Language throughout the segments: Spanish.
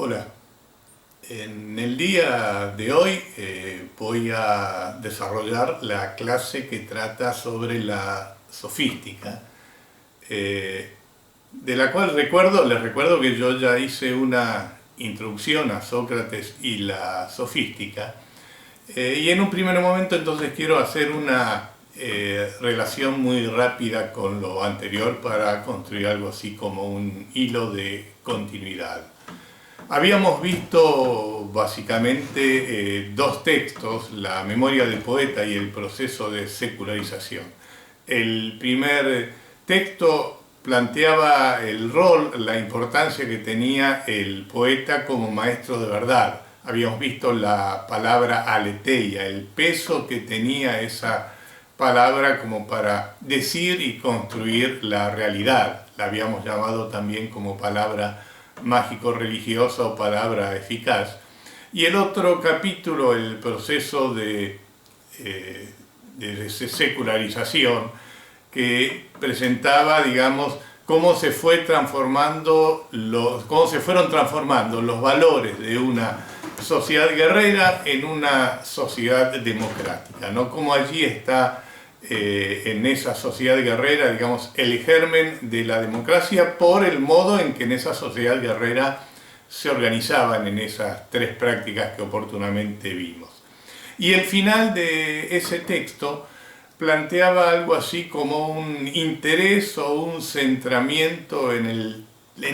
Hola, en el día de hoy voy a desarrollar la clase que trata sobre la sofística, eh, de la cual les recuerdo que yo ya hice una introducción a Sócrates y la sofística, y en un primer momento entonces quiero hacer una relación muy rápida con lo anterior para construir algo así como un hilo de continuidad. Habíamos visto básicamente dos textos, la memoria del poeta y el proceso de secularización. El primer texto planteaba el rol, la importancia que tenía el poeta como maestro de verdad. Habíamos visto la palabra aletheia, el peso que tenía esa palabra como para decir y construir la realidad. La habíamos llamado también como palabra mágico-religiosa o palabra eficaz. Y el otro capítulo, el proceso de secularización, que presentaba, digamos, cómo se cómo se fueron transformando los valores de una sociedad guerrera en una sociedad democrática, ¿no? Cómo allí está en esa sociedad guerrera, digamos, el germen de la democracia por el modo en que en esa sociedad guerrera se organizaban en esas tres prácticas que oportunamente vimos. Y el final de ese texto planteaba algo así como un interés o un centramiento en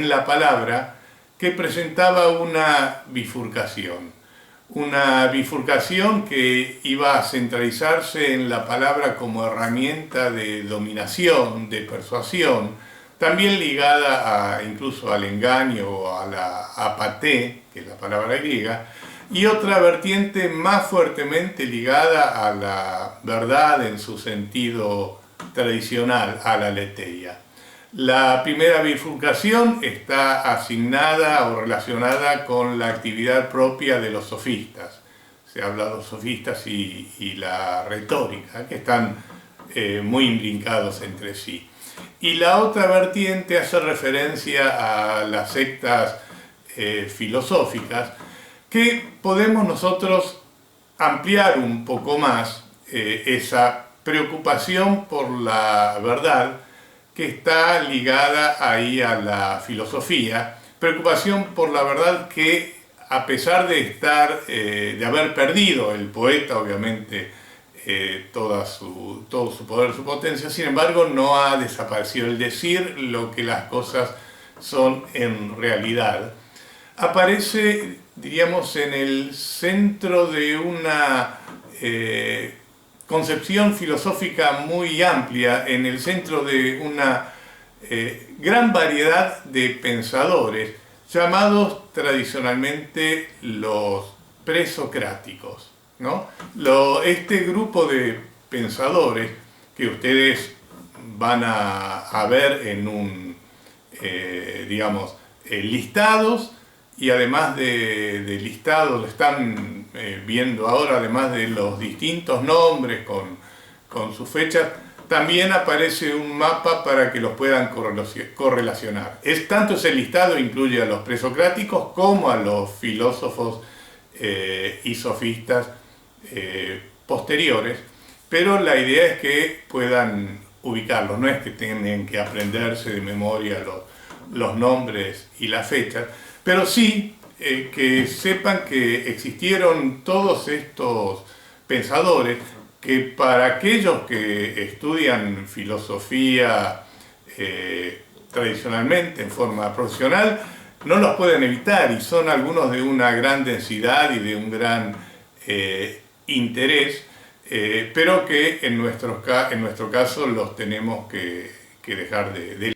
la palabra que presentaba una bifurcación que iba a centralizarse en la palabra como herramienta de dominación, de persuasión, también ligada incluso al engaño o a la apaté, que es la palabra griega, y otra vertiente más fuertemente ligada a la verdad en su sentido tradicional, a la aletheia. La primera bifurcación está asignada o relacionada con la actividad propia de los sofistas. Se habla de los sofistas y la retórica, que están muy imbricados entre sí. Y la otra vertiente hace referencia a las sectas filosóficas, que podemos nosotros ampliar un poco más esa preocupación por la verdad que está ligada ahí a la filosofía, preocupación por la verdad que a pesar de de haber perdido el poeta, obviamente, todo su poder, su potencia, sin embargo no ha desaparecido el decir lo que las cosas son en realidad. Aparece, diríamos, en el centro de una concepción filosófica muy amplia, en el centro de una gran variedad de pensadores, llamados tradicionalmente los presocráticos, ¿no? Este grupo de pensadores que ustedes van a ver en digamos, listados, y además de listados, lo están viendo ahora, además de los distintos nombres con sus fechas, también aparece un mapa para que los puedan correlacionar. Tanto ese listado incluye a los presocráticos como a los filósofos y sofistas posteriores, pero la idea es que puedan ubicarlos, no es que tengan que aprenderse de memoria los nombres y las fechas, pero sí que sepan que existieron todos estos pensadores que para aquellos que estudian filosofía tradicionalmente en forma profesional no los pueden evitar, y son algunos de una gran densidad y de un gran interés, pero que en nuestro caso los tenemos que dejar de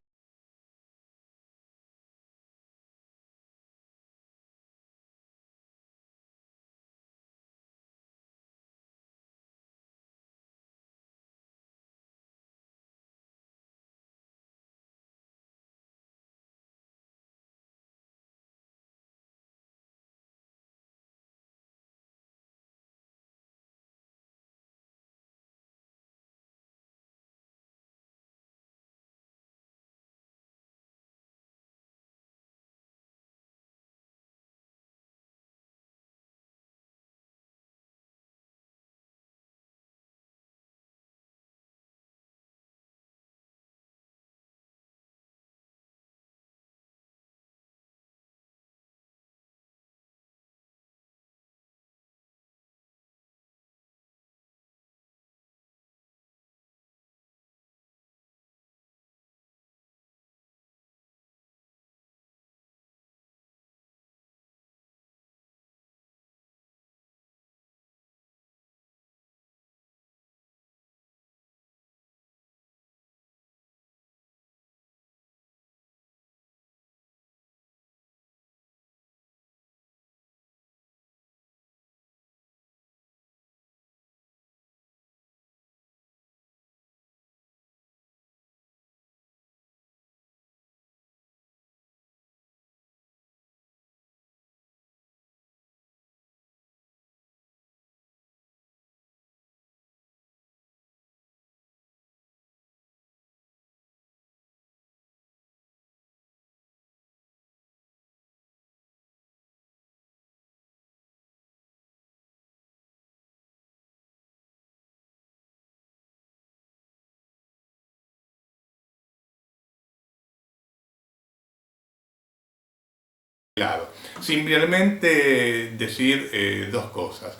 lado. Simplemente decir dos cosas.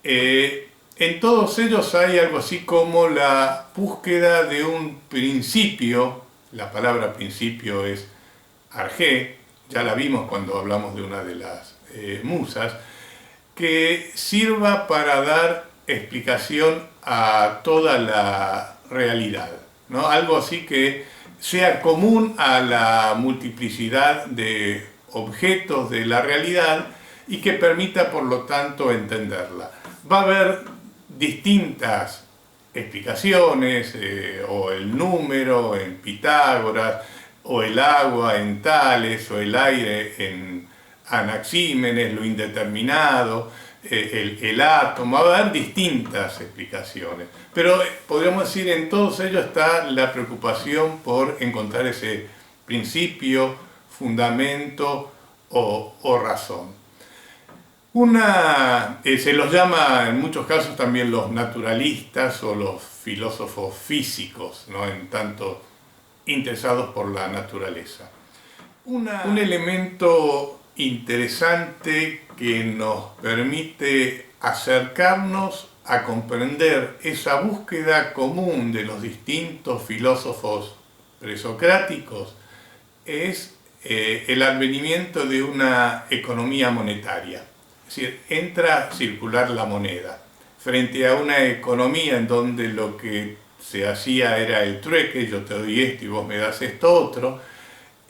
En todos ellos hay algo así como la búsqueda de un principio. La palabra principio es arjé, ya la vimos cuando hablamos de una de las musas, que sirva para dar explicación a toda la realidad, ¿no? Algo así que sea común a la multiplicidad de objetos de la realidad y que permita por lo tanto entenderla. Va a haber distintas explicaciones, o el número en Pitágoras, o el agua en Tales, o el aire en Anaxímenes, lo indeterminado, el átomo. Va a haber distintas explicaciones, pero podríamos decir en todos ellos está la preocupación por encontrar ese principio, fundamento o razón. Se los llama en muchos casos también los naturalistas o los filósofos físicos, ¿no? En tanto interesados por la naturaleza. Un elemento interesante que nos permite acercarnos a comprender esa búsqueda común de los distintos filósofos presocráticos es el advenimiento de una economía monetaria. Es decir, entra a circular la moneda. Frente a una economía en donde lo que se hacía era el trueque, yo te doy esto y vos me das esto otro,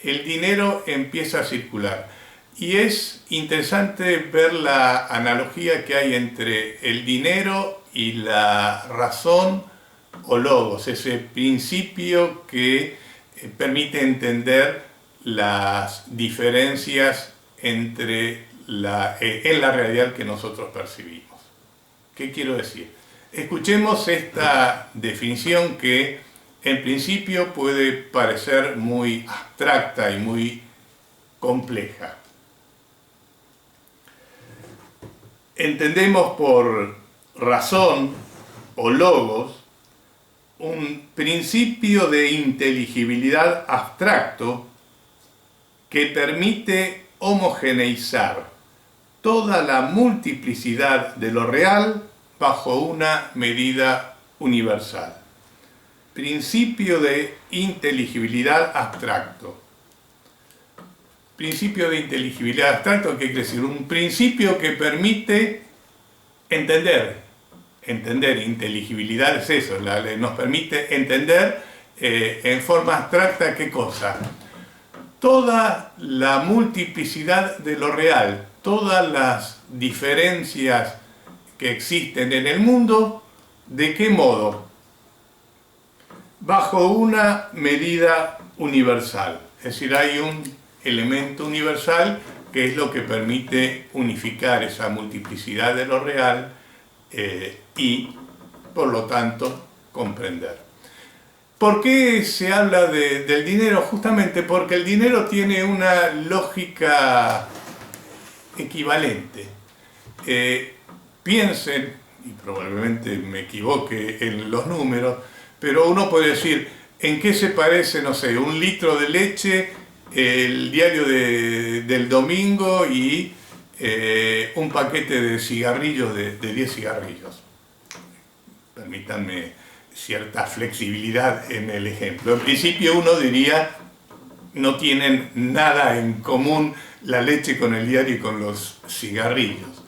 el dinero empieza a circular. Y es interesante ver la analogía que hay entre el dinero y la razón o logos, ese principio que permite entender las diferencias en la realidad que nosotros percibimos. ¿Qué quiero decir? Escuchemos esta definición que en principio puede parecer muy abstracta y muy compleja. Entendemos por razón o logos un principio de inteligibilidad abstracto que permite homogeneizar toda la multiplicidad de lo real bajo una medida universal. Principio de inteligibilidad abstracto. Principio de inteligibilidad abstracto, ¿qué quiere decir? Un principio que permite entender. Inteligibilidad es eso, nos permite entender en forma abstracta ¿qué cosa? Toda la multiplicidad de lo real, todas las diferencias que existen en el mundo, ¿de qué modo? Bajo una medida universal. Es decir, hay un elemento universal que es lo que permite unificar esa multiplicidad de lo real y, por lo tanto, comprender. ¿Por qué se habla del dinero? Justamente porque el dinero tiene una lógica equivalente. Piensen, y probablemente me equivoque en los números, pero uno puede decir, ¿en qué se parece, no sé, un litro de leche, el diario del domingo y un paquete de cigarrillos de 10 cigarrillos? Permítanme cierta flexibilidad en el ejemplo. En principio uno diría, no tienen nada en común la leche con el diario y con los cigarrillos.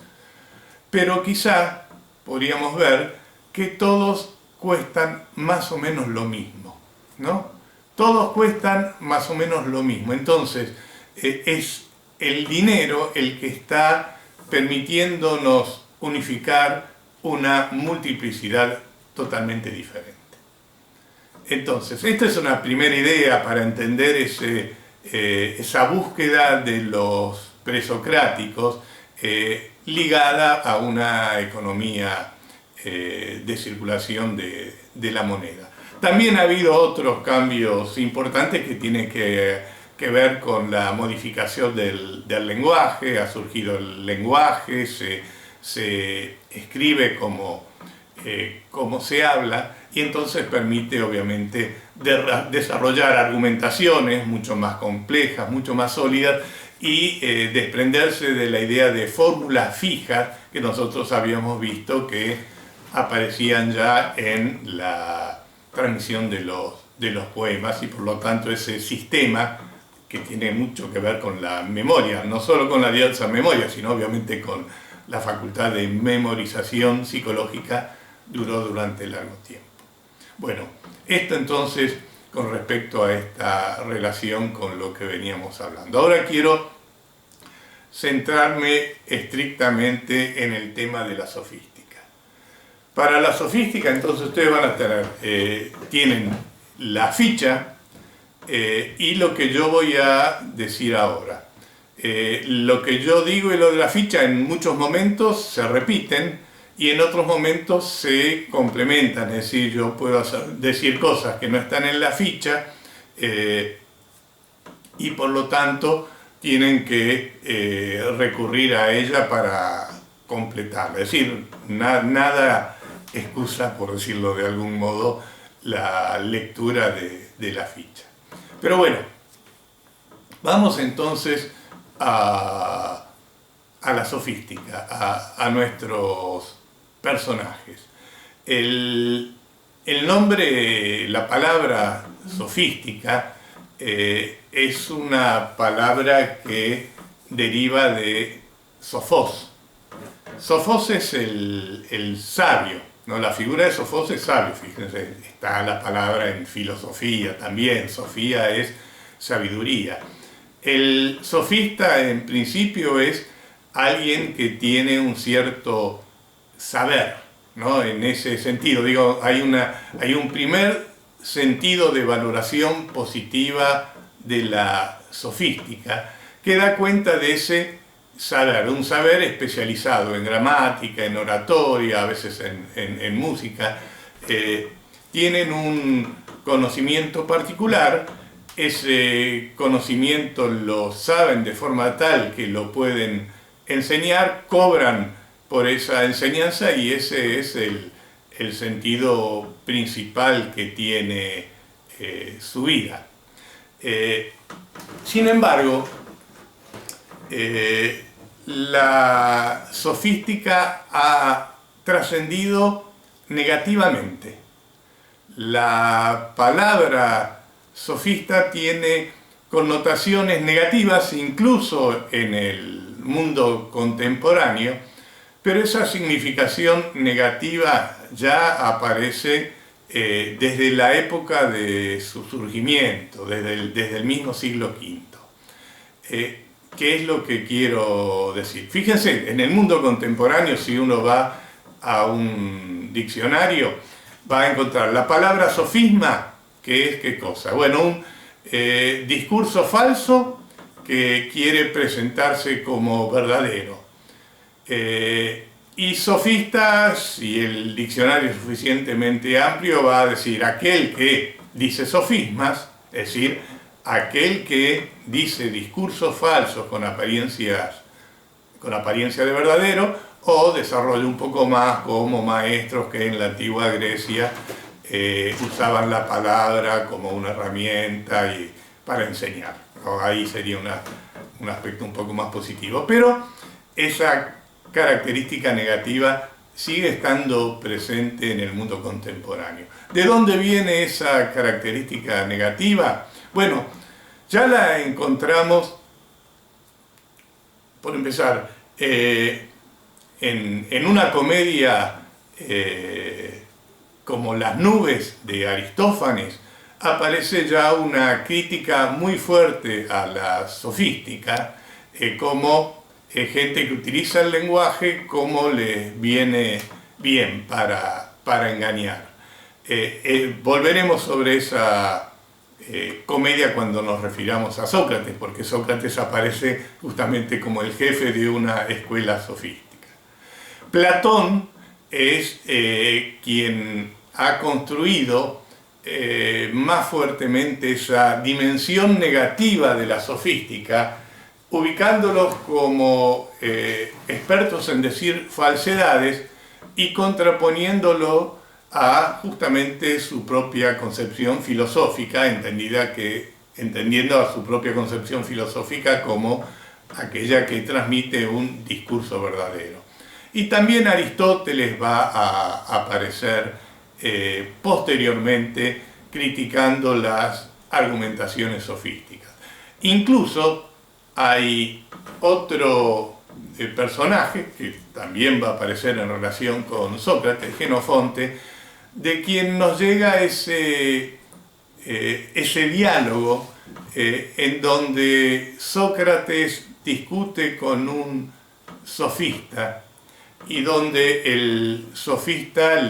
Pero quizá podríamos ver que todos cuestan más o menos lo mismo, ¿no? Todos cuestan más o menos lo mismo. Entonces, es el dinero el que está permitiéndonos unificar una multiplicidad totalmente diferente. Entonces, esta es una primera idea para entender esa búsqueda de los presocráticos ligada a una economía de circulación de la moneda. También ha habido otros cambios importantes que tienen que ver con la modificación del lenguaje. Ha surgido el lenguaje, se escribe como se habla, y entonces permite obviamente desarrollar argumentaciones mucho más complejas, mucho más sólidas, y desprenderse de la idea de fórmulas fijas que nosotros habíamos visto que aparecían ya en la transmisión de los poemas, y por lo tanto ese sistema que tiene mucho que ver con la memoria, no solo con la diversa memoria, sino obviamente con la facultad de memorización psicológica, duró durante largo tiempo. Bueno, esto entonces con respecto a esta relación con lo que veníamos hablando. Ahora quiero centrarme estrictamente en el tema de la sofística. Para la sofística, entonces, ustedes van a tener, tienen la ficha y lo que yo voy a decir ahora. Lo que yo digo y lo de la ficha en muchos momentos se repiten y en otros momentos se complementan, es decir, yo puedo decir cosas que no están en la ficha y por lo tanto tienen que recurrir a ella para completarla. Es decir, nada excusa, por decirlo de algún modo, la lectura de la ficha. Pero bueno, vamos entonces a la sofística, a nuestros personajes. El nombre, la palabra sofística, es una palabra que deriva de Sofós. Sofós es el sabio, ¿no? La figura de Sofós es sabio, fíjense, está la palabra en filosofía también, sofía es sabiduría. El sofista en principio es alguien que tiene un cierto saber, ¿no? En ese sentido, digo, hay un primer sentido de valoración positiva de la sofística que da cuenta de ese saber, un saber especializado en gramática, en oratoria, a veces en música. Tienen un conocimiento particular, ese conocimiento lo saben de forma tal que lo pueden enseñar, cobran por esa enseñanza y ese es el sentido principal que tiene su vida. Sin embargo, la sofística ha trascendido negativamente. La palabra sofista tiene connotaciones negativas incluso en el mundo contemporáneo, pero esa significación negativa ya aparece desde la época de su surgimiento, desde el mismo siglo V. ¿Qué es lo que quiero decir? Fíjense, en el mundo contemporáneo, si uno va a un diccionario, va a encontrar la palabra sofisma, que es ¿qué cosa? Bueno, un discurso falso que quiere presentarse como verdadero. Y sofista, si el diccionario es suficientemente amplio, va a decir aquel que dice sofismas, es decir, aquel que dice discursos falsos con apariencia de verdadero, o desarrolla un poco más como maestros que en la antigua Grecia usaban la palabra como una herramienta para enseñar, ¿no? Ahí sería un aspecto un poco más positivo, pero esa característica negativa sigue estando presente en el mundo contemporáneo. ¿De dónde viene esa característica negativa? Bueno, ya la encontramos, por empezar, en una comedia como Las nubes de Aristófanes, aparece ya una crítica muy fuerte a la sofística, como gente que utiliza el lenguaje como les viene bien para engañar. Volveremos sobre esa comedia cuando nos refiramos a Sócrates, porque Sócrates aparece justamente como el jefe de una escuela sofística. Platón es quien ha construido más fuertemente esa dimensión negativa de la sofística, ubicándolos como expertos en decir falsedades y contraponiéndolo a justamente su propia concepción filosófica, entendiendo a su propia concepción filosófica como aquella que transmite un discurso verdadero. Y también Aristóteles va a aparecer posteriormente criticando las argumentaciones sofísticas. Incluso hay otro personaje que también va a aparecer en relación con Sócrates, Jenofonte, de quien nos llega ese diálogo en donde Sócrates discute con un sofista y donde el sofista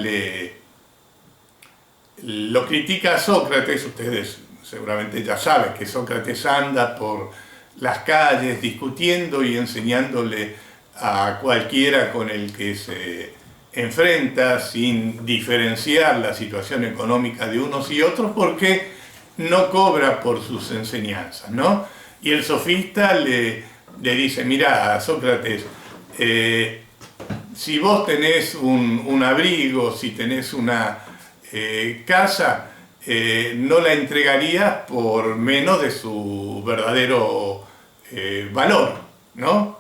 lo critica a Sócrates. Ustedes seguramente ya saben que Sócrates anda por las calles discutiendo y enseñándole a cualquiera con el que se enfrenta, sin diferenciar la situación económica de unos y otros, porque no cobra por sus enseñanzas, ¿no? Y el sofista le dice: mira, Sócrates, si vos tenés un abrigo, si tenés una casa, no la entregarías por menos de su verdadero valor, ¿no?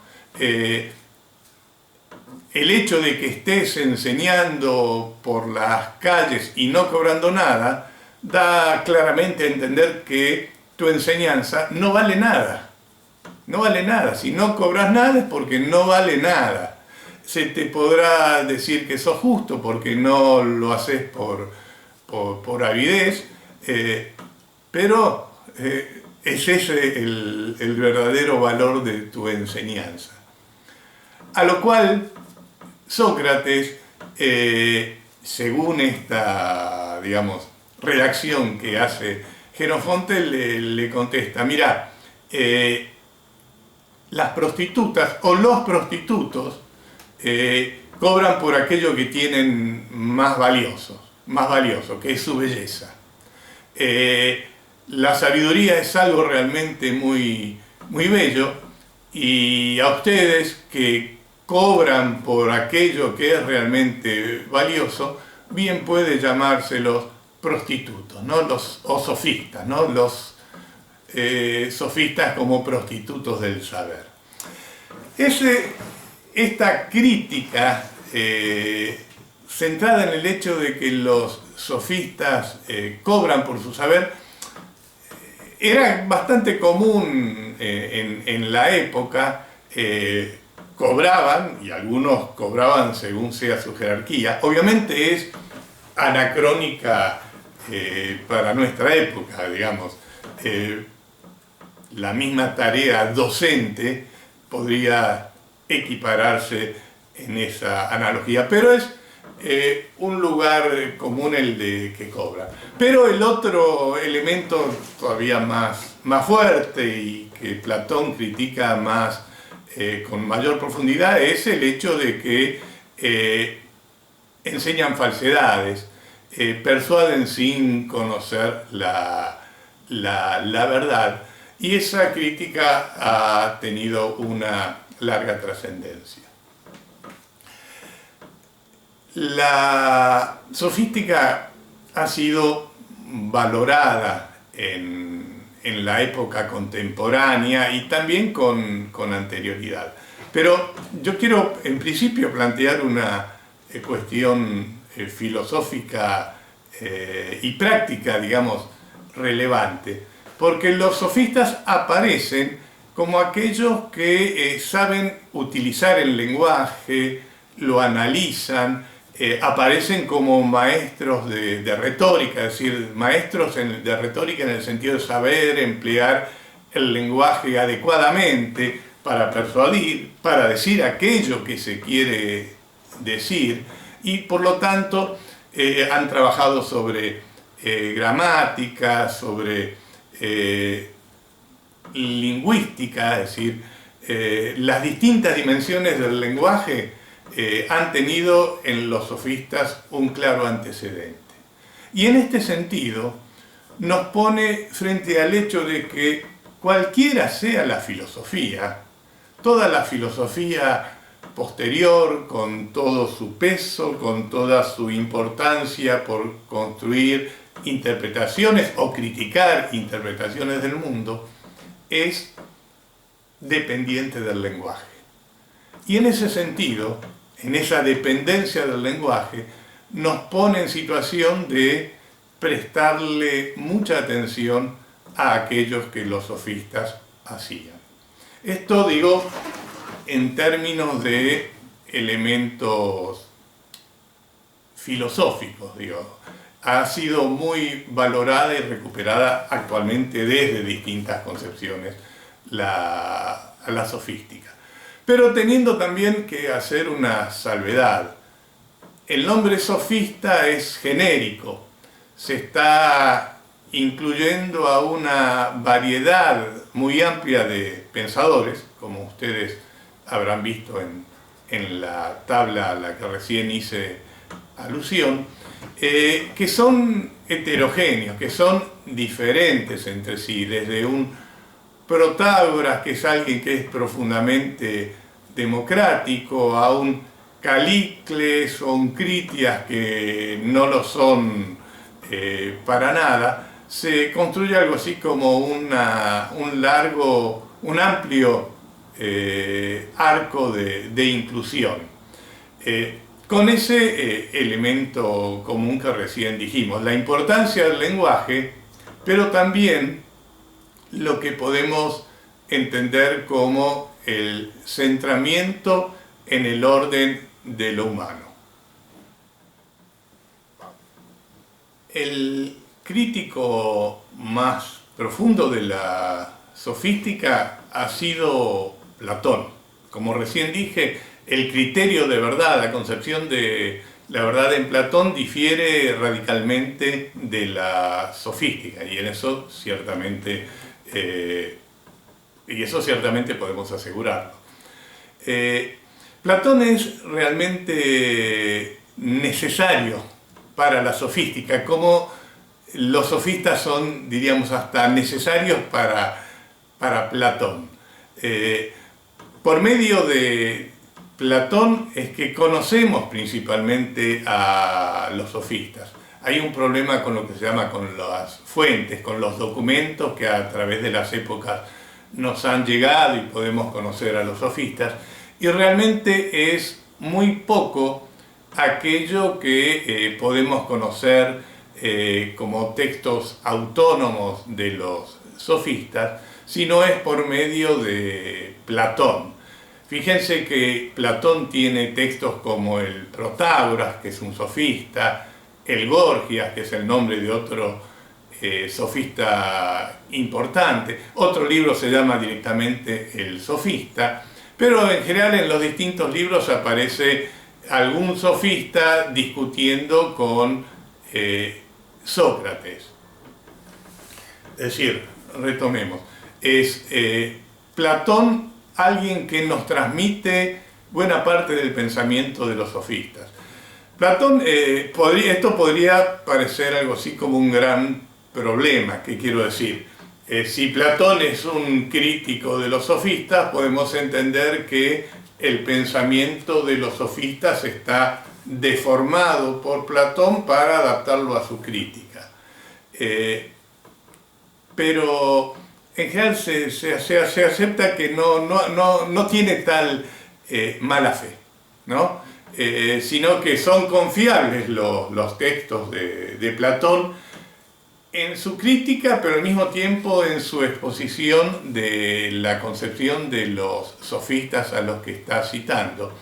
El hecho de que estés enseñando por las calles y no cobrando nada da claramente a entender que tu enseñanza no vale nada. No vale nada. Si no cobras nada es porque no vale nada. Se te podrá decir que sos justo porque no lo haces por avidez, pero es ese el verdadero valor de tu enseñanza. A lo cual Sócrates, según esta, digamos, redacción que hace Jenofonte, le contesta: mira, las prostitutas o los prostitutos cobran por aquello que tienen más valioso, que es su belleza. La sabiduría es algo realmente muy, muy bello, y a ustedes que cobran por aquello que es realmente valioso, bien puede llamárselos prostitutos, ¿no? O sofistas, ¿no? Los sofistas como prostitutos del saber. Esta crítica centrada en el hecho de que los sofistas cobran por su saber era bastante común en la época. Cobraban, y algunos cobraban según sea su jerarquía. Obviamente es anacrónica para nuestra época, digamos. La misma tarea docente podría equipararse en esa analogía, pero es un lugar común el de que cobra. Pero el otro elemento todavía más fuerte y que Platón critica más con mayor profundidad es el hecho de que enseñan falsedades, persuaden sin conocer la verdad, y esa crítica ha tenido una larga trascendencia. La sofística ha sido valorada en la época contemporánea y también con anterioridad. Pero yo quiero en principio plantear una cuestión filosófica y práctica, digamos, relevante, porque los sofistas aparecen como aquellos que saben utilizar el lenguaje, lo analizan, aparecen como maestros de retórica, es decir, maestros de retórica en el sentido de saber emplear el lenguaje adecuadamente para persuadir, para decir aquello que se quiere decir, y por lo tanto han trabajado sobre gramática, sobre lingüística, es decir, las distintas dimensiones del lenguaje han tenido en los sofistas un claro antecedente. Y en este sentido nos pone frente al hecho de que cualquiera sea la filosofía, toda la filosofía posterior, con todo su peso, con toda su importancia por construir interpretaciones o criticar interpretaciones del mundo, es dependiente del lenguaje. Y en ese sentido, en esa dependencia del lenguaje, nos pone en situación de prestarle mucha atención a aquellos que los sofistas hacían. Esto digo en términos de elementos filosóficos, digo. Ha sido muy valorada y recuperada actualmente desde distintas concepciones la sofística. Pero teniendo también que hacer una salvedad. El nombre sofista es genérico, se está incluyendo a una variedad muy amplia de pensadores, como ustedes habrán visto en la tabla a la que recién hice alusión, que son heterogéneos, que son diferentes entre sí, desde un Protágoras, que es alguien que es profundamente democrático, a un Calicles o un Critias, que no lo son para nada. Se construye algo así como un amplio arco de inclusión. Con ese elemento común que recién dijimos, la importancia del lenguaje, pero también lo que podemos entender como el centramiento en el orden de lo humano. El crítico más profundo de la sofística ha sido Platón. Como recién dije, el criterio de verdad, la concepción de la verdad en Platón difiere radicalmente de la sofística, y eso ciertamente podemos asegurarlo. Platón es realmente necesario para la sofística, como los sofistas son, diríamos, hasta necesarios para Platón. Por medio de Platón es que conocemos principalmente a los sofistas. Hay un problema con lo que se llama con las fuentes, con los documentos que a través de las épocas nos han llegado y podemos conocer a los sofistas, y realmente es muy poco aquello que podemos conocer como textos autónomos de los sofistas, sino es por medio de Platón. Fíjense que Platón tiene textos como el Protágoras, que es un sofista, el Gorgias, que es el nombre de otro sofista importante. Otro libro se llama directamente El Sofista, pero en general en los distintos libros aparece algún sofista discutiendo con Sócrates. Es decir, retomemos, es Platón alguien que nos transmite buena parte del pensamiento de los sofistas. Platón, esto podría parecer algo así como un gran problema. ¿Qué quiero decir? Si Platón es un crítico de los sofistas, podemos entender que el pensamiento de los sofistas está deformado por Platón para adaptarlo a su crítica. Pero en general se acepta que no tiene tal mala fe, ¿no? Sino que son confiables los textos de Platón en su crítica, pero al mismo tiempo en su exposición de la concepción de los sofistas a los que está citando,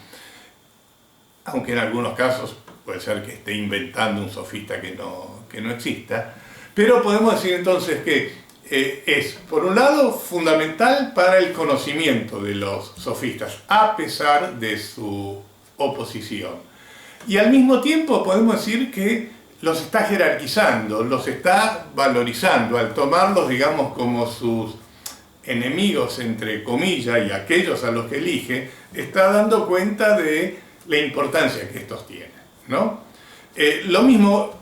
aunque en algunos casos puede ser que esté inventando un sofista que no exista, pero podemos decir entonces que es, por un lado, fundamental para el conocimiento de los sofistas, a pesar de su oposición. Y al mismo tiempo podemos decir que los está jerarquizando, los está valorizando, al tomarlos, digamos, como sus enemigos, entre comillas, y aquellos a los que elige, está dando cuenta de la importancia que estos tienen, ¿no? Lo mismo,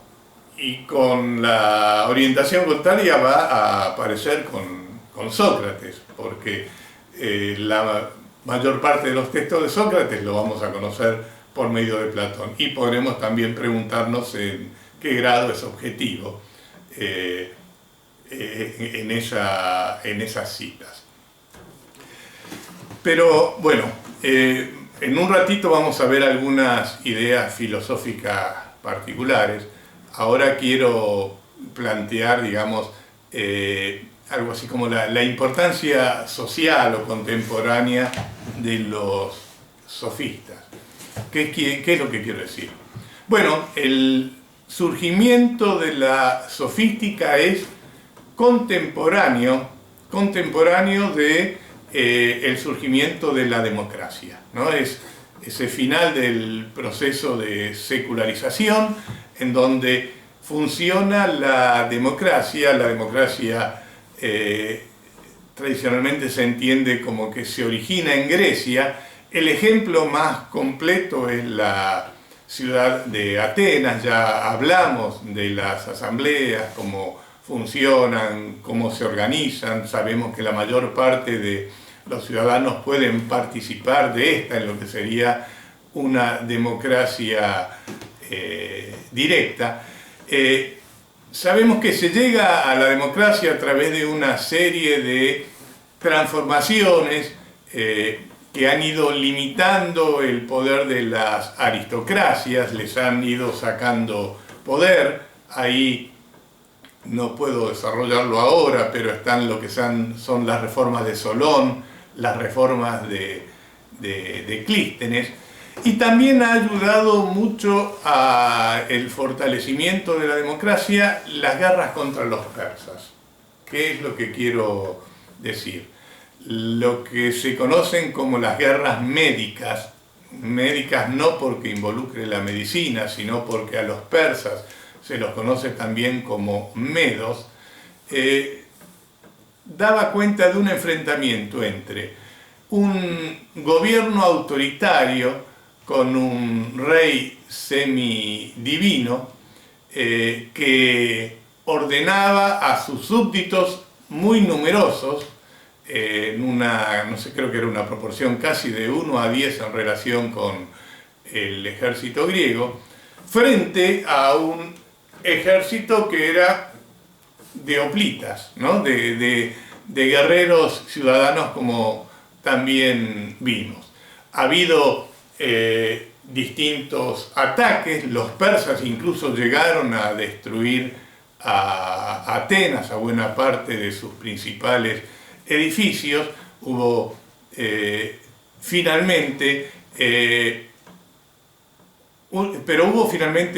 y con la orientación contraria, va a aparecer con Sócrates, porque la mayor parte de los textos de Sócrates lo vamos a conocer por medio de Platón, y podremos también preguntarnos en qué grado es objetivo en esas citas. Pero bueno, en un ratito vamos a ver algunas ideas filosóficas particulares. Ahora quiero plantear, digamos, algo así como la importancia social o contemporánea de los sofistas. ¿Qué es lo que quiero decir? Bueno, el surgimiento de la sofística es contemporáneo de el surgimiento de la democracia, ¿no? Es ese final del proceso de secularización en donde funciona la democracia. La democracia tradicionalmente se entiende como que se origina en Grecia. El ejemplo más completo es la ciudad de Atenas. Ya hablamos de las asambleas, cómo funcionan, cómo se organizan. Sabemos que la mayor parte de los ciudadanos pueden participar de esta, en lo que sería una democracia directa. Sabemos que se llega a la democracia a través de una serie de transformaciones que han ido limitando el poder de las aristocracias, les han ido sacando poder. Ahí no puedo desarrollarlo ahora, pero están lo que son las reformas de Solón, las reformas de Clístenes, y también ha ayudado mucho al fortalecimiento de la democracia las guerras contra los persas. ¿Qué es lo que quiero decir? Lo que se conocen como las guerras médicas no porque involucre la medicina, sino porque a los persas se los conoce también como medos, daba cuenta de un enfrentamiento entre un gobierno autoritario con un rey semidivino que ordenaba a sus súbditos muy numerosos, en una, no sé, creo que era una proporción casi de 1 a 10 en relación con el ejército griego, frente a un ejército que era de hoplitas, ¿no? de guerreros ciudadanos, como también vimos. Ha habido distintos ataques. Los persas incluso llegaron a destruir a Atenas, a buena parte de sus principales edificios. Hubo finalmente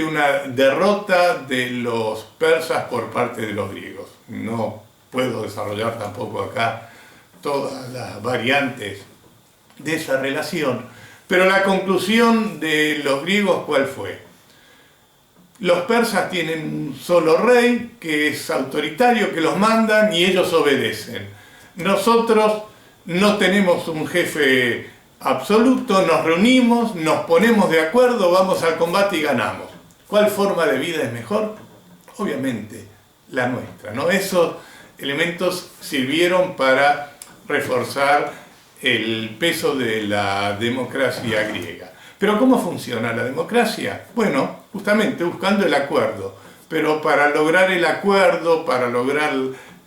una derrota de los persas por parte de los griegos. No puedo desarrollar tampoco acá todas las variantes de esa relación, pero la conclusión de los griegos, ¿cuál fue? Los persas tienen un solo rey que es autoritario, que los mandan y ellos obedecen. Nosotros no tenemos un jefe absoluto, nos reunimos, nos ponemos de acuerdo, vamos al combate y ganamos. ¿Cuál forma de vida es mejor? Obviamente la nuestra, ¿no? Esos elementos sirvieron para reforzar el peso de la democracia griega. Pero ¿cómo funciona la democracia? Bueno, justamente buscando el acuerdo. Pero para lograr el acuerdo, para lograr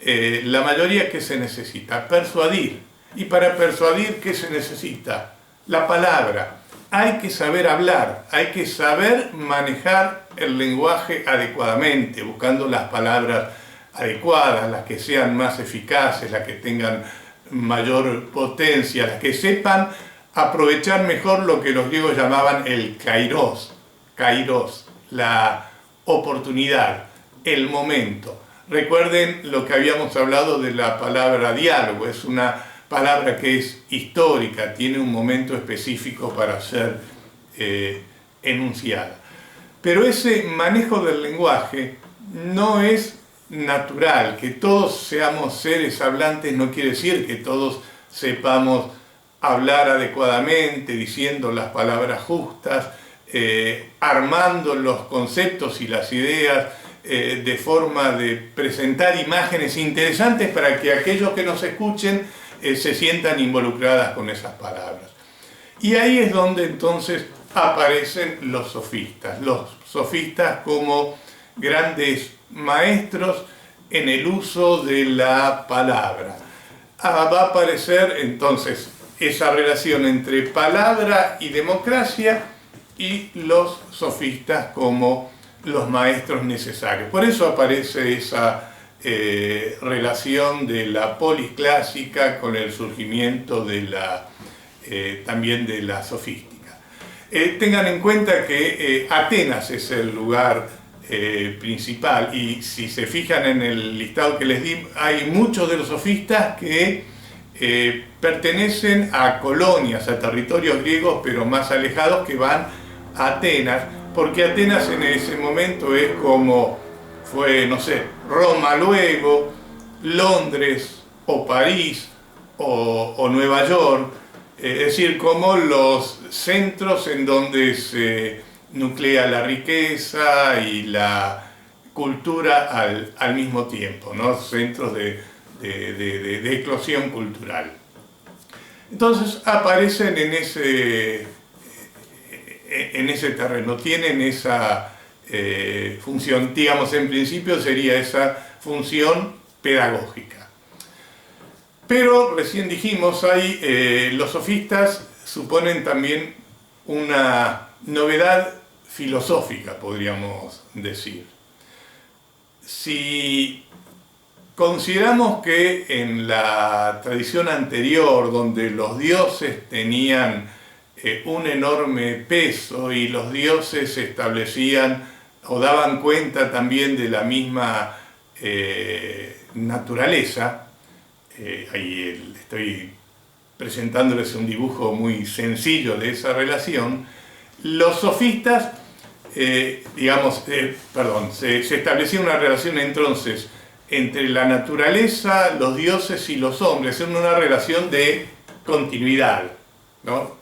la mayoría, ¿qué se necesita? Persuadir. Y para persuadir, ¿qué se necesita? La palabra. Hay que saber hablar, hay que saber manejar el lenguaje adecuadamente, buscando las palabras adecuadas, las que sean más eficaces, las que tengan mayor potencia, las que sepan aprovechar mejor lo que los griegos llamaban el kairos, la oportunidad, el momento. Recuerden lo que habíamos hablado de la palabra diálogo, es una palabra que es histórica, tiene un momento específico para ser enunciada. Pero ese manejo del lenguaje no es natural. Que todos seamos seres hablantes no quiere decir que todos sepamos hablar adecuadamente, diciendo las palabras justas, armando los conceptos y las ideas de forma de presentar imágenes interesantes para que aquellos que nos escuchen se sientan involucradas con esas palabras. Y ahí es donde entonces aparecen los sofistas como grandes maestros en el uso de la palabra. Va a aparecer entonces esa relación entre palabra y democracia, y los sofistas como los maestros necesarios. Por eso aparece esa relación de la polis clásica con el surgimiento de también de la sofística. Tengan en cuenta que Atenas es el lugar principal, y si se fijan en el listado que les di, hay muchos de los sofistas que pertenecen a colonias, a territorios griegos, pero más alejados, que van a Atenas, porque Atenas en ese momento es como fue, no sé, Roma luego, Londres o París o Nueva York, es decir, como los centros en donde se nuclea la riqueza y la cultura al mismo tiempo, ¿no? Centros de eclosión cultural. Entonces aparecen en ese terreno, tienen esa función, digamos, en principio sería esa función pedagógica. Pero recién dijimos, los sofistas suponen también una novedad filosófica, podríamos decir. Si consideramos que en la tradición anterior, donde los dioses tenían un enorme peso y los dioses establecían o daban cuenta también de la misma naturaleza, ahí estoy presentándoles un dibujo muy sencillo de esa relación, los sofistas, se establecía una relación entonces entre la naturaleza, los dioses y los hombres, en una relación de continuidad, ¿no?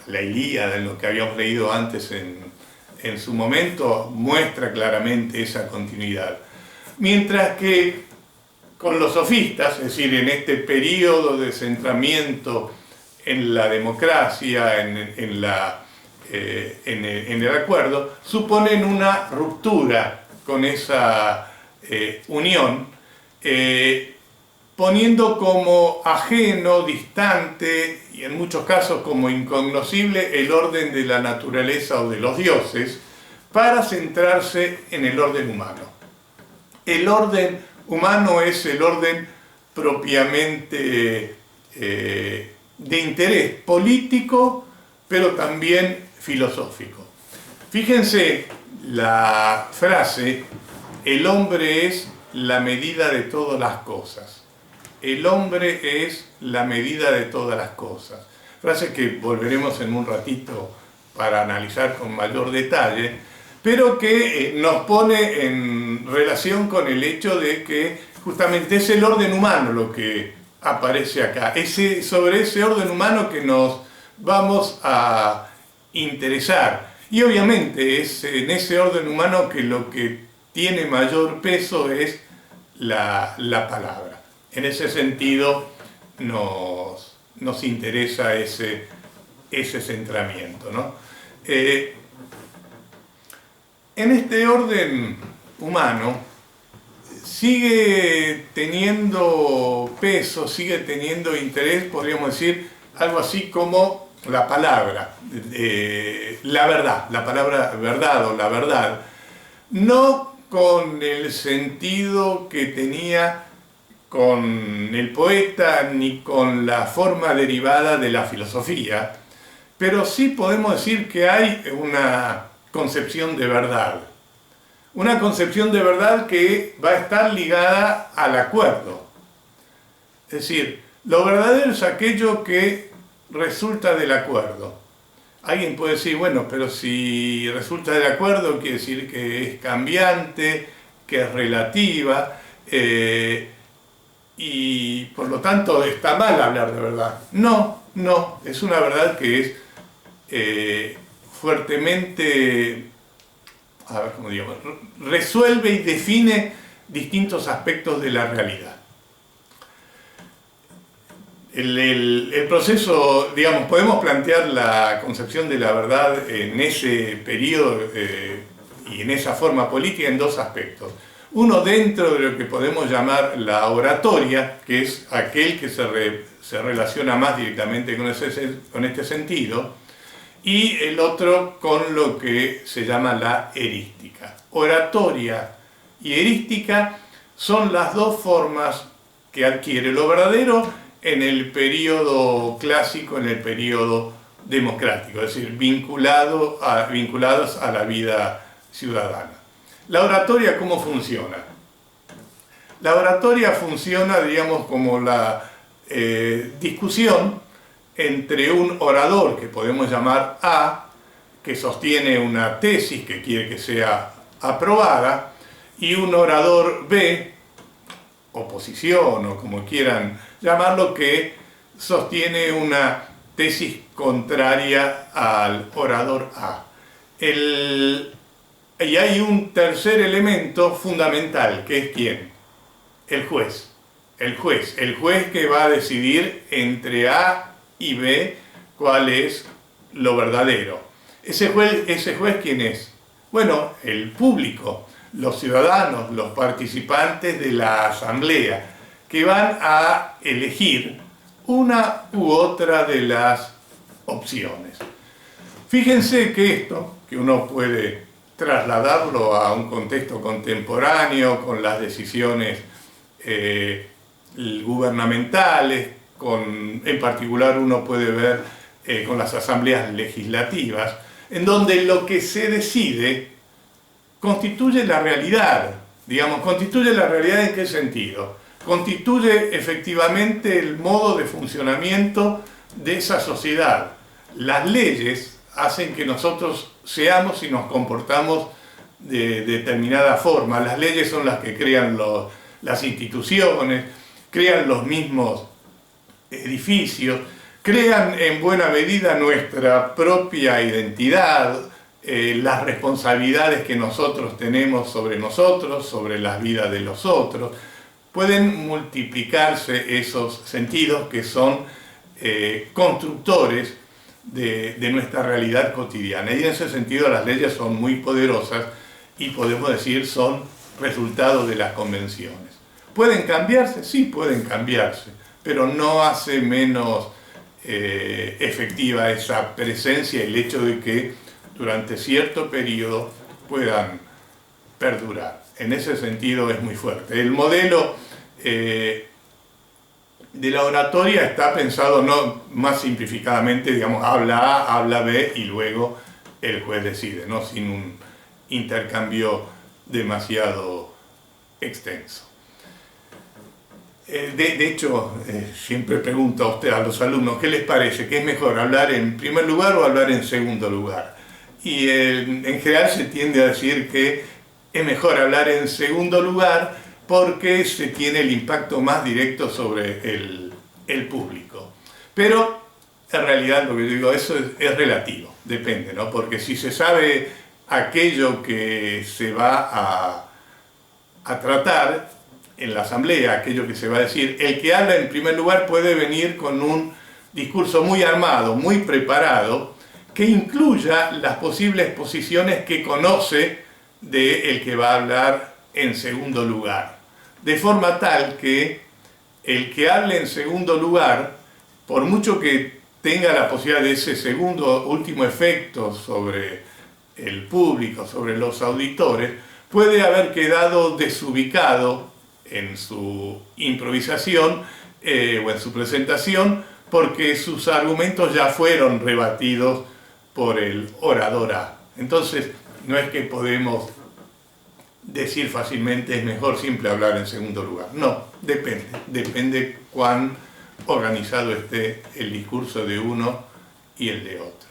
La Ilíada, en lo que habíamos leído antes en su momento, muestra claramente esa continuidad. Mientras que con los sofistas, es decir, en este periodo de centramiento en la democracia, en el acuerdo, suponen una ruptura con esa unión, poniendo como ajeno, distante y en muchos casos como incognoscible el orden de la naturaleza o de los dioses, para centrarse en el orden humano. El orden humano es el orden propiamente de interés político, pero también filosófico. Fíjense la frase: el hombre es la medida de todas las cosas. El hombre es la medida de todas las cosas. Frase que volveremos en un ratito para analizar con mayor detalle, pero que nos pone en relación con el hecho de que justamente es el orden humano lo que aparece acá. Sobre ese orden humano que nos vamos a interesar. Y obviamente es en ese orden humano que lo que tiene mayor peso es la palabra. En ese sentido nos interesa ese centramiento, ¿no? En este orden humano sigue teniendo peso, sigue teniendo interés, podríamos decir, algo así como la palabra, la verdad, la palabra verdad o la verdad, no con el sentido que tenía con el poeta ni con la forma derivada de la filosofía, pero sí podemos decir que hay una concepción de verdad. Una concepción de verdad que va a estar ligada al acuerdo. Es decir, lo verdadero es aquello que resulta del acuerdo. Alguien puede decir, bueno, pero si resulta del acuerdo quiere decir que es cambiante, que es relativa, y por lo tanto está mal hablar de verdad. No, es una verdad que es fuertemente, a ver cómo digo, resuelve y define distintos aspectos de la realidad. El proceso, digamos, podemos plantear la concepción de la verdad en ese periodo y en esa forma política en dos aspectos. Uno dentro de lo que podemos llamar la oratoria, que es aquel que se relaciona más directamente con este sentido, y el otro con lo que se llama la erística. Oratoria y erística son las dos formas que adquiere lo verdadero en el periodo clásico, en el periodo democrático, es decir, vinculados a la vida ciudadana. ¿La oratoria cómo funciona? La oratoria funciona, digamos, como la discusión entre un orador, que podemos llamar A, que sostiene una tesis que quiere que sea aprobada, y un orador B, oposición o como quieran llamarlo, que sostiene una tesis contraria al orador A. Y hay un tercer elemento fundamental, que es ¿quién? El juez. El juez que va a decidir entre A y B cuál es lo verdadero. ¿Ese juez quién es? Bueno, el público, los ciudadanos, los participantes de la asamblea, que van a elegir una u otra de las opciones. Fíjense que esto, que uno puede trasladarlo a un contexto contemporáneo, con las decisiones gubernamentales, en particular uno puede ver con las asambleas legislativas, en donde lo que se decide constituye la realidad. Digamos, ¿constituye la realidad en qué sentido? Constituye efectivamente el modo de funcionamiento de esa sociedad. Las leyes hacen que nosotros seamos y nos comportamos de determinada forma. Las leyes son las que crean las instituciones, crean los mismos edificios, crean en buena medida nuestra propia identidad, las responsabilidades que nosotros tenemos, sobre las vidas de los otros. Pueden multiplicarse esos sentidos que son constructores de nuestra realidad cotidiana. Y en ese sentido las leyes son muy poderosas y podemos decir son resultado de las convenciones. ¿Pueden cambiarse? Sí, pueden cambiarse, pero no hace menos efectiva esa presencia, el hecho de que durante cierto periodo puedan perdurar. En ese sentido es muy fuerte. El modelo de la oratoria está pensado no más simplificadamente, digamos, habla A, habla B y luego el juez decide, ¿no? Sin un intercambio demasiado extenso. De hecho, siempre pregunto a los alumnos, ¿qué les parece? ¿Qué es mejor, hablar en primer lugar o hablar en segundo lugar? Y en general se tiende a decir que es mejor hablar en segundo lugar porque se tiene el impacto más directo sobre el público. Pero en realidad lo que yo digo, eso es relativo, depende, ¿no? Porque si se sabe aquello que se va a tratar en la asamblea, aquello que se va a decir, el que habla en primer lugar puede venir con un discurso muy armado, muy preparado, que incluya las posibles posiciones que conoce del que va a hablar en segundo lugar. De forma tal que el que hable en segundo lugar, por mucho que tenga la posibilidad de ese segundo último efecto sobre el público, sobre los auditores, puede haber quedado desubicado en su improvisación o en su presentación, porque sus argumentos ya fueron rebatidos por el orador A. Entonces, no es que podemos decir fácilmente es mejor siempre hablar en segundo lugar. No, depende cuán organizado esté el discurso de uno y el de otro.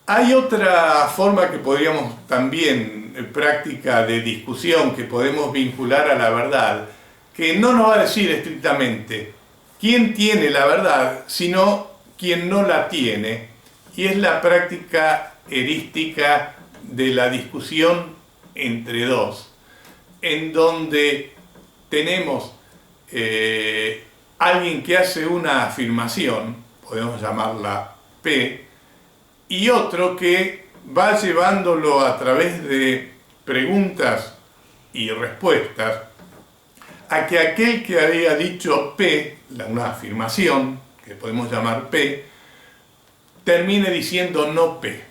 Hay otra forma que podríamos también, práctica de discusión, que podemos vincular a la verdad, que no nos va a decir estrictamente quién tiene la verdad, sino quién no la tiene, y es la práctica erística de la discusión entre dos, en donde tenemos alguien que hace una afirmación, podemos llamarla P, y otro que va llevándolo a través de preguntas y respuestas a que aquel que había dicho P, una afirmación que podemos llamar P, termine diciendo no P,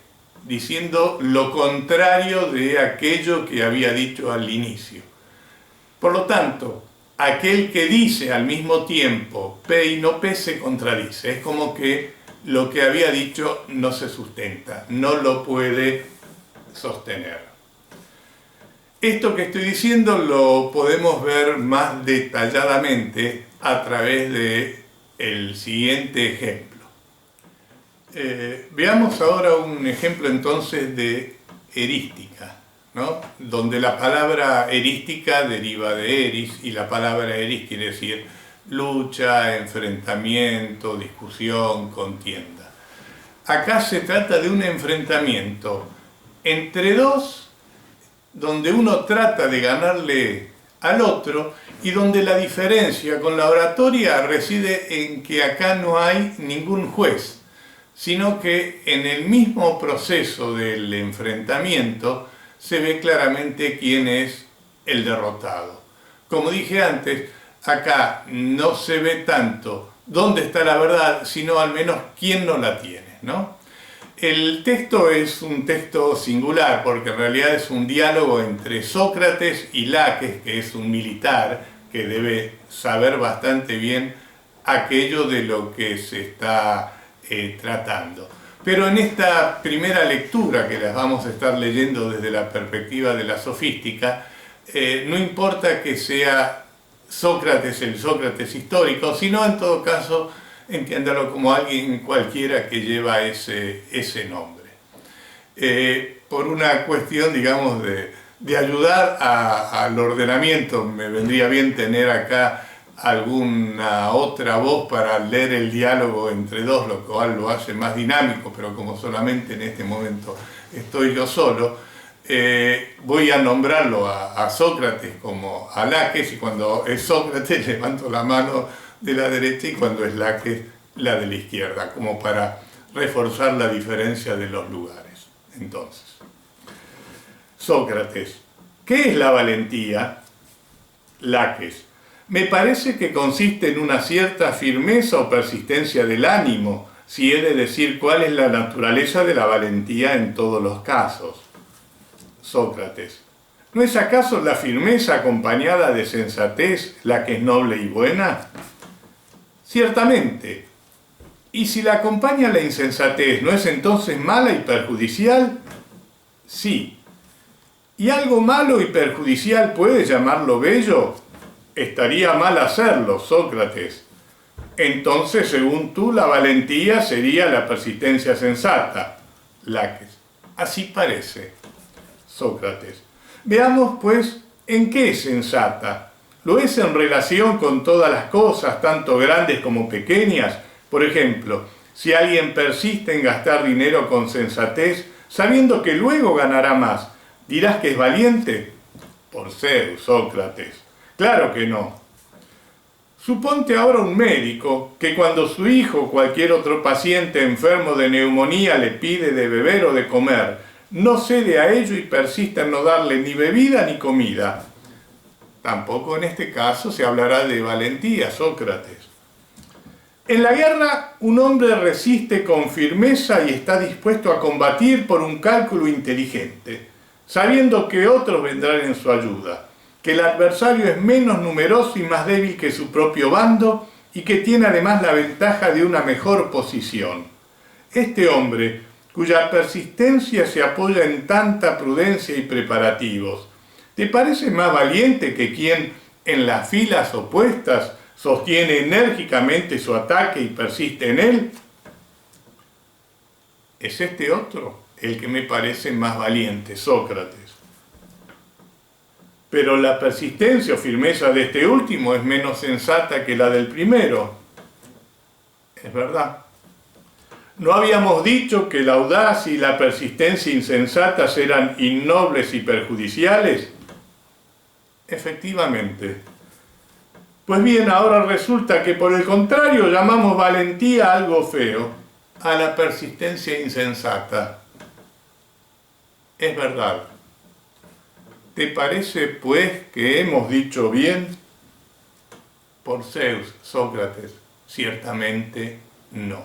diciendo lo contrario de aquello que había dicho al inicio. Por lo tanto, aquel que dice al mismo tiempo P y no P se contradice. Es como que lo que había dicho no se sustenta, no lo puede sostener. Esto que estoy diciendo lo podemos ver más detalladamente a través del siguiente ejemplo. Veamos ahora un ejemplo entonces de erística, ¿no? Donde la palabra erística deriva de eris y la palabra eris quiere decir lucha, enfrentamiento, discusión, contienda. Acá se trata de un enfrentamiento entre dos, donde uno trata de ganarle al otro y donde la diferencia con la oratoria reside en que acá no hay ningún juez, sino que en el mismo proceso del enfrentamiento se ve claramente quién es el derrotado. Como dije antes, acá no se ve tanto dónde está la verdad, sino al menos quién no la tiene, ¿no? El texto es un texto singular porque en realidad es un diálogo entre Sócrates y Laques, que es un militar que debe saber bastante bien aquello de lo que se está tratando. Pero en esta primera lectura, que las vamos a estar leyendo desde la perspectiva de la sofística, no importa que sea Sócrates el Sócrates histórico, sino en todo caso entiéndalo como alguien cualquiera que lleva ese nombre. Por una cuestión, digamos, de ayudar al ordenamiento, me vendría bien tener acá alguna otra voz para leer el diálogo entre dos, lo cual lo hace más dinámico, pero como solamente en este momento estoy yo solo, voy a nombrarlo a Sócrates como a Laques, y cuando es Sócrates levanto la mano de la derecha y cuando es Laques la de la izquierda, como para reforzar la diferencia de los lugares. Entonces, Sócrates, ¿qué es la valentía? Laques, me parece que consiste en una cierta firmeza o persistencia del ánimo, si he de decir cuál es la naturaleza de la valentía en todos los casos. Sócrates, ¿no es acaso la firmeza acompañada de sensatez la que es noble y buena? Ciertamente. ¿Y si la acompaña la insensatez, no es entonces mala y perjudicial? Sí. ¿Y algo malo y perjudicial puede llamarlo bello? Estaría mal hacerlo, Sócrates. Entonces, según tú, la valentía sería la persistencia sensata. Laques. Así parece. Sócrates. Veamos, pues, en qué es sensata. ¿Lo es en relación con todas las cosas, tanto grandes como pequeñas? Por ejemplo, si alguien persiste en gastar dinero con sensatez, sabiendo que luego ganará más, ¿dirás que es valiente? Por Zeus, Sócrates. Claro que no. Suponte ahora un médico que cuando su hijo o cualquier otro paciente enfermo de neumonía le pide de beber o de comer, no cede a ello y persiste en no darle ni bebida ni comida. Tampoco en este caso se hablará de valentía, Sócrates. En la guerra, un hombre resiste con firmeza y está dispuesto a combatir por un cálculo inteligente, sabiendo que otros vendrán en su ayuda, que el adversario es menos numeroso y más débil que su propio bando y que tiene además la ventaja de una mejor posición. Este hombre, cuya persistencia se apoya en tanta prudencia y preparativos, ¿te parece más valiente que quien en las filas opuestas sostiene enérgicamente su ataque y persiste en él? Es este otro el que me parece más valiente, Sócrates. Pero la persistencia o firmeza de este último es menos sensata que la del primero. Es verdad. ¿No habíamos dicho que la audacia y la persistencia insensatas eran innobles y perjudiciales? Efectivamente. Pues bien, ahora resulta que por el contrario llamamos valentía a algo feo, a la persistencia insensata. Es verdad. ¿Te parece, pues, que hemos dicho bien? por Zeus, Sócrates, ciertamente no.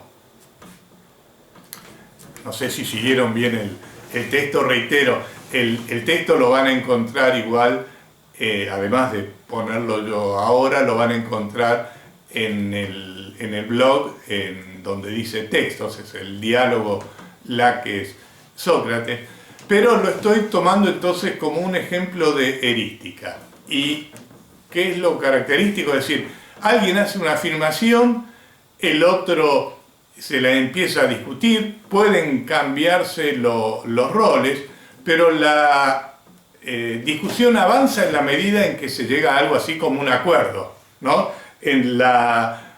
No sé si siguieron bien el texto, reitero, el texto lo van a encontrar igual, además de ponerlo yo ahora, lo van a encontrar en el blog, en donde dice textos, es el diálogo Laques-Sócrates, pero lo estoy tomando entonces como un ejemplo de erística. ¿Y qué es lo característico? Es decir, alguien hace una afirmación, el otro se la empieza a discutir, pueden cambiarse los roles, pero la discusión avanza en la medida en que se llega a algo así como un acuerdo, ¿no?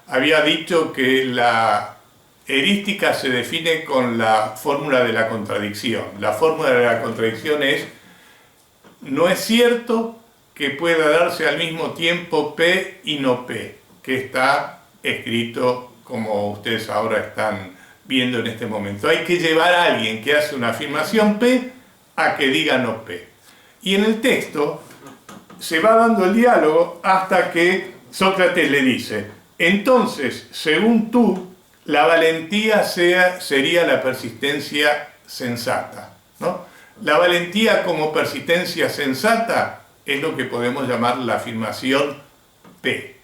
Había dicho que la erística se define con la fórmula de la contradicción. La fórmula de la contradicción es: no es cierto que pueda darse al mismo tiempo P y no P, que está escrito como ustedes ahora están viendo en este momento. Hay que llevar a alguien que hace una afirmación P a que diga no P. Y en el texto se va dando el diálogo hasta que Sócrates le dice: entonces, según tú, la valentía sería la persistencia sensata, ¿no? La valentía como persistencia sensata es lo que podemos llamar la afirmación P.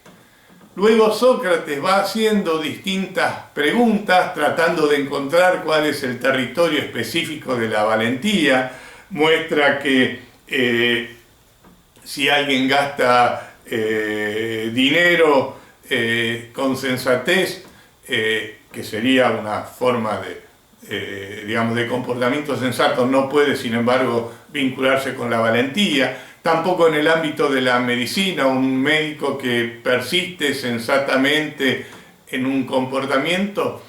Luego Sócrates va haciendo distintas preguntas, tratando de encontrar cuál es el territorio específico de la valentía. Muestra que si alguien gasta dinero con sensatez, que sería una forma de comportamiento sensato, no puede, sin embargo, vincularse con la valentía. Tampoco en el ámbito de la medicina, un médico que persiste sensatamente en un comportamiento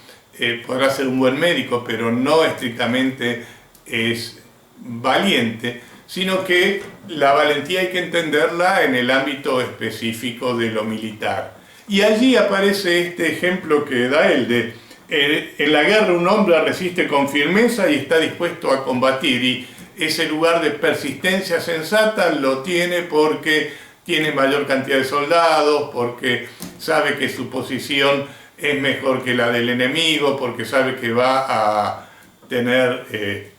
podrá ser un buen médico, pero no estrictamente es valiente, sino que la valentía hay que entenderla en el ámbito específico de lo militar. Y allí aparece este ejemplo que da él de en la guerra un hombre resiste con firmeza y está dispuesto a combatir, y ese lugar de persistencia sensata lo tiene porque tiene mayor cantidad de soldados, porque sabe que su posición es mejor que la del enemigo, porque sabe que va a tener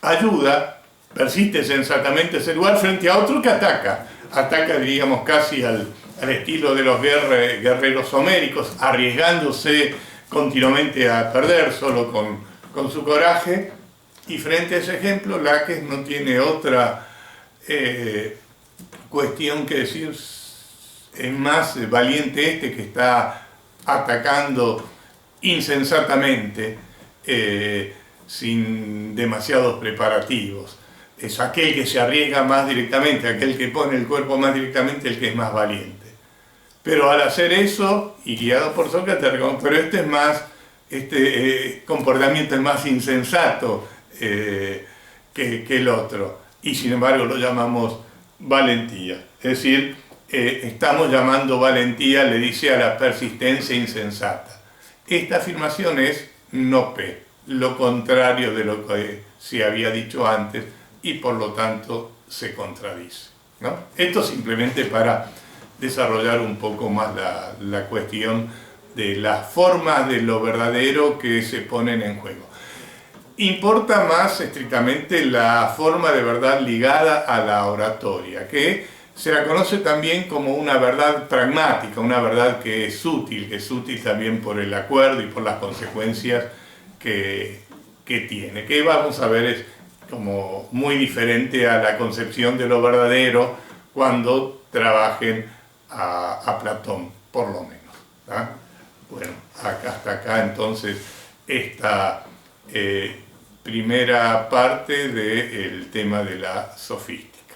ayuda, persiste sensatamente ese lugar frente a otro que ataca, diríamos, casi al estilo de los guerreros homéricos, arriesgándose continuamente a perder solo con su coraje. Y frente a ese ejemplo, Laques no tiene otra cuestión que decir: es más valiente este que está atacando insensatamente, sin demasiados preparativos. Es aquel que se arriesga más directamente, aquel que pone el cuerpo más directamente, el que es más valiente. Pero al hacer eso, y guiado por Sócrates, pero este comportamiento es más insensato que el otro, y sin embargo lo llamamos valentía. Es decir, estamos llamando valentía, le dice, a la persistencia insensata. Esta afirmación es no P, lo contrario de lo que se había dicho antes, y por lo tanto se contradice, ¿no? Esto simplemente para desarrollar un poco más la cuestión de las formas de lo verdadero que se ponen en juego. Importa más estrictamente la forma de verdad ligada a la oratoria, que se la conoce también como una verdad pragmática, una verdad que es útil también por el acuerdo y por las consecuencias que tiene, que vamos a ver es como muy diferente a la concepción de lo verdadero cuando trabajen a Platón, por lo menos, ¿ah? Bueno, hasta acá entonces esta primera parte del tema de la sofística.